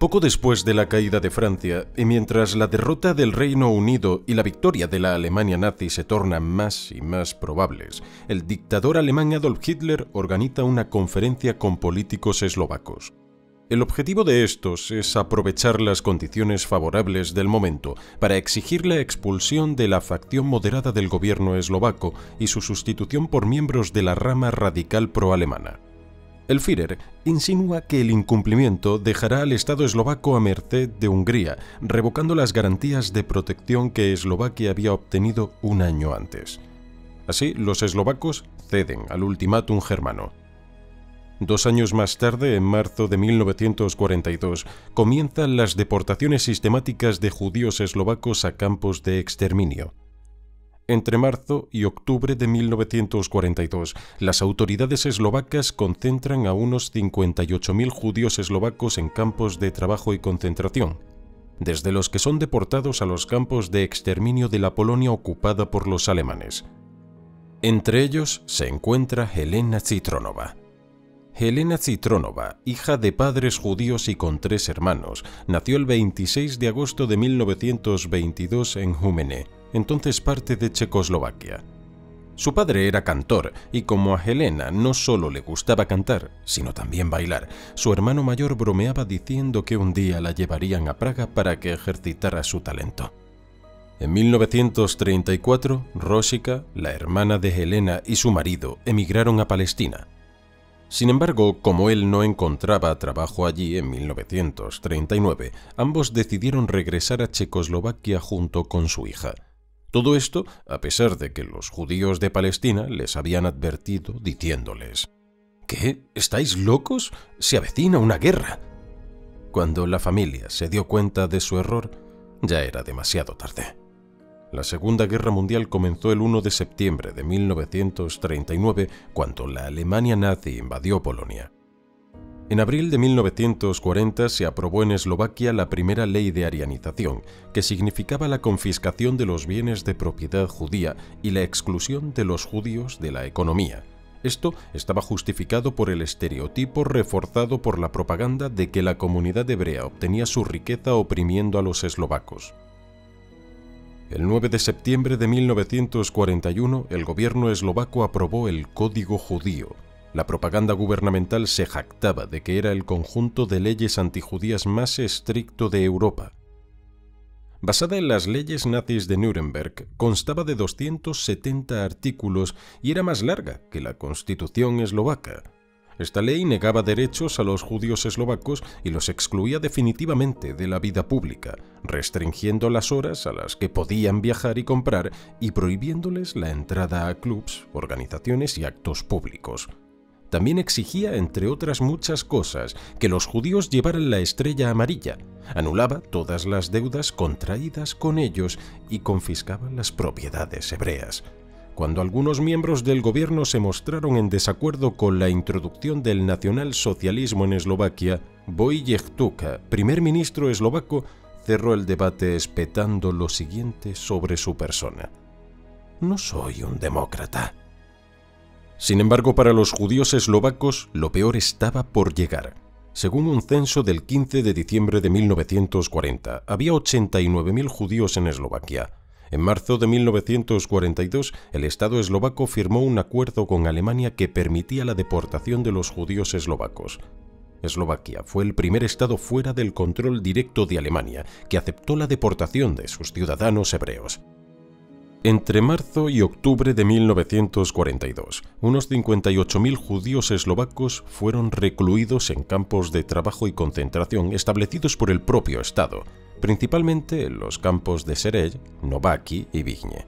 Poco después de la caída de Francia, y mientras la derrota del Reino Unido y la victoria de la Alemania nazi se tornan más y más probables, el dictador alemán Adolf Hitler organiza una conferencia con políticos eslovacos. El objetivo de estos es aprovechar las condiciones favorables del momento para exigir la expulsión de la facción moderada del gobierno eslovaco y su sustitución por miembros de la rama radical proalemana. El Führer insinúa que el incumplimiento dejará al Estado eslovaco a merced de Hungría, revocando las garantías de protección que Eslovaquia había obtenido un año antes. Así, los eslovacos ceden al ultimátum germano. 2 años más tarde, en marzo de 1942, comienzan las deportaciones sistemáticas de judíos eslovacos a campos de exterminio. Entre marzo y octubre de 1942, las autoridades eslovacas concentran a unos 58.000 judíos eslovacos en campos de trabajo y concentración, desde los que son deportados a los campos de exterminio de la Polonia ocupada por los alemanes. Entre ellos se encuentra Helena Citronova. Helena Citronova, hija de padres judíos y con 3 hermanos, nació el 26 de agosto de 1922 en Humene, entonces parte de Checoslovaquia. Su padre era cantor y como a Helena no solo le gustaba cantar, sino también bailar, su hermano mayor bromeaba diciendo que un día la llevarían a Praga para que ejercitara su talento. En 1934, Rosika, la hermana de Helena, y su marido emigraron a Palestina. Sin embargo, como él no encontraba trabajo allí en 1939, ambos decidieron regresar a Checoslovaquia junto con su hija. Todo esto a pesar de que los judíos de Palestina les habían advertido diciéndoles: ¿Qué? ¿Estáis locos? Se avecina una guerra. Cuando la familia se dio cuenta de su error, ya era demasiado tarde. La Segunda Guerra Mundial comenzó el 1 de septiembre de 1939, cuando la Alemania nazi invadió Polonia. En abril de 1940 se aprobó en Eslovaquia la primera ley de arianización, que significaba la confiscación de los bienes de propiedad judía y la exclusión de los judíos de la economía. Esto estaba justificado por el estereotipo reforzado por la propaganda de que la comunidad hebrea obtenía su riqueza oprimiendo a los eslovacos. El 9 de septiembre de 1941, el gobierno eslovaco aprobó el Código Judío. La propaganda gubernamental se jactaba de que era el conjunto de leyes antijudías más estricto de Europa. Basada en las leyes nazis de Nuremberg, constaba de 270 artículos y era más larga que la Constitución eslovaca. Esta ley negaba derechos a los judíos eslovacos y los excluía definitivamente de la vida pública, restringiendo las horas a las que podían viajar y comprar y prohibiéndoles la entrada a clubs, organizaciones y actos públicos. También exigía, entre otras muchas cosas, que los judíos llevaran la estrella amarilla, anulaba todas las deudas contraídas con ellos y confiscaba las propiedades hebreas. Cuando algunos miembros del gobierno se mostraron en desacuerdo con la introducción del nacionalsocialismo en Eslovaquia, Wojciech Tuka, primer ministro eslovaco, cerró el debate espetando lo siguiente sobre su persona: «No soy un demócrata». Sin embargo, para los judíos eslovacos, lo peor estaba por llegar. Según un censo del 15 de diciembre de 1940, había 89.000 judíos en Eslovaquia. En marzo de 1942, el Estado eslovaco firmó un acuerdo con Alemania que permitía la deportación de los judíos eslovacos. Eslovaquia fue el primer Estado fuera del control directo de Alemania que aceptó la deportación de sus ciudadanos hebreos. Entre marzo y octubre de 1942, unos 58.000 judíos eslovacos fueron recluidos en campos de trabajo y concentración establecidos por el propio Estado, principalmente en los campos de Serej, Nováky y Vigne.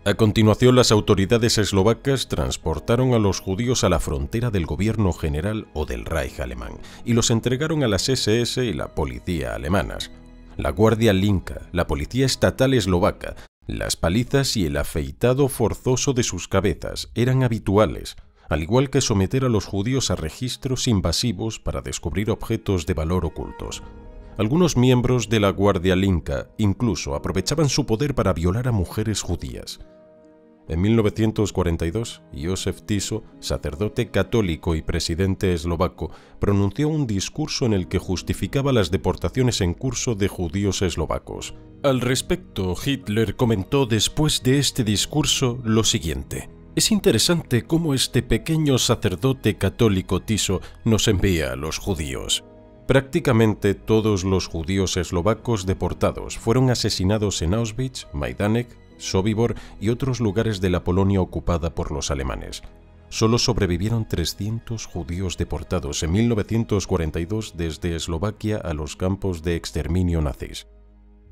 A continuación, las autoridades eslovacas transportaron a los judíos a la frontera del gobierno general o del Reich alemán y los entregaron a las SS y la policía alemanas. La Guardia Linka, la policía estatal eslovaca, las palizas y el afeitado forzoso de sus cabezas eran habituales, al igual que someter a los judíos a registros invasivos para descubrir objetos de valor ocultos. Algunos miembros de la Guardia Linka incluso aprovechaban su poder para violar a mujeres judías. En 1942, Józef Tiso, sacerdote católico y presidente eslovaco, pronunció un discurso en el que justificaba las deportaciones en curso de judíos eslovacos. Al respecto, Hitler comentó después de este discurso lo siguiente: «Es interesante cómo este pequeño sacerdote católico Tiso nos envía a los judíos». Prácticamente todos los judíos eslovacos deportados fueron asesinados en Auschwitz, Majdanek, Sobibor y otros lugares de la Polonia ocupada por los alemanes. Solo sobrevivieron 300 judíos deportados en 1942 desde Eslovaquia a los campos de exterminio nazis.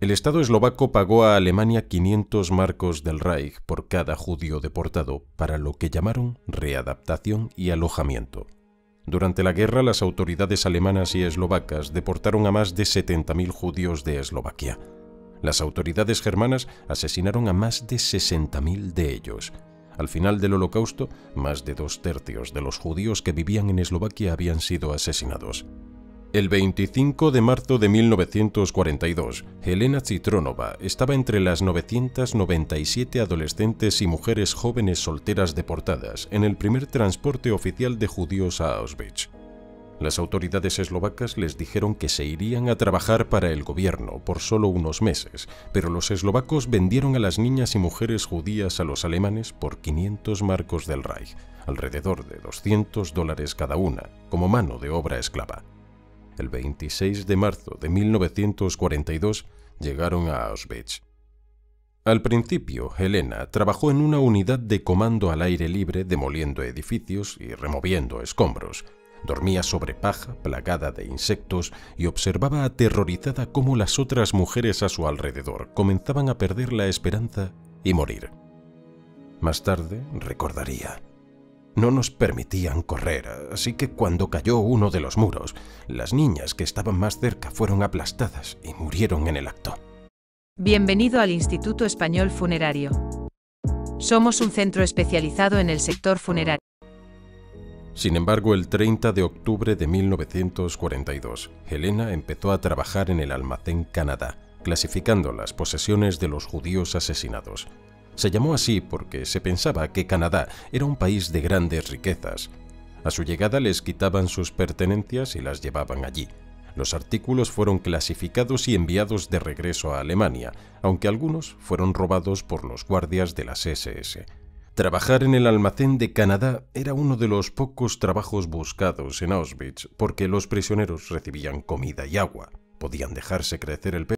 El Estado eslovaco pagó a Alemania 500 marcos del Reich por cada judío deportado para lo que llamaron readaptación y alojamiento. Durante la guerra, las autoridades alemanas y eslovacas deportaron a más de 70.000 judíos de Eslovaquia. Las autoridades germanas asesinaron a más de 60.000 de ellos. Al final del Holocausto, más de 2/3 de los judíos que vivían en Eslovaquia habían sido asesinados. El 25 de marzo de 1942, Helena Citronova estaba entre las 997 adolescentes y mujeres jóvenes solteras deportadas en el primer transporte oficial de judíos a Auschwitz. Las autoridades eslovacas les dijeron que se irían a trabajar para el gobierno por solo unos meses, pero los eslovacos vendieron a las niñas y mujeres judías a los alemanes por 500 marcos del Reich, alrededor de $200 cada una, como mano de obra esclava. El 26 de marzo de 1942 llegaron a Auschwitz. Al principio, Helena trabajó en una unidad de comando al aire libre demoliendo edificios y removiendo escombros. Dormía sobre paja plagada de insectos y observaba aterrorizada cómo las otras mujeres a su alrededor comenzaban a perder la esperanza y morir. Más tarde recordaría: «No nos permitían correr, así que cuando cayó uno de los muros, las niñas que estaban más cerca fueron aplastadas y murieron en el acto». Bienvenido al Instituto Español Funerario. Somos un centro especializado en el sector funerario. Sin embargo, el 30 de octubre de 1942, Helena empezó a trabajar en el almacén Canadá, clasificando las posesiones de los judíos asesinados. Se llamó así porque se pensaba que Canadá era un país de grandes riquezas. A su llegada les quitaban sus pertenencias y las llevaban allí. Los artículos fueron clasificados y enviados de regreso a Alemania, aunque algunos fueron robados por los guardias de las SS. Trabajar en el almacén de Canadá era uno de los pocos trabajos buscados en Auschwitz porque los prisioneros recibían comida y agua, podían dejarse crecer el pelo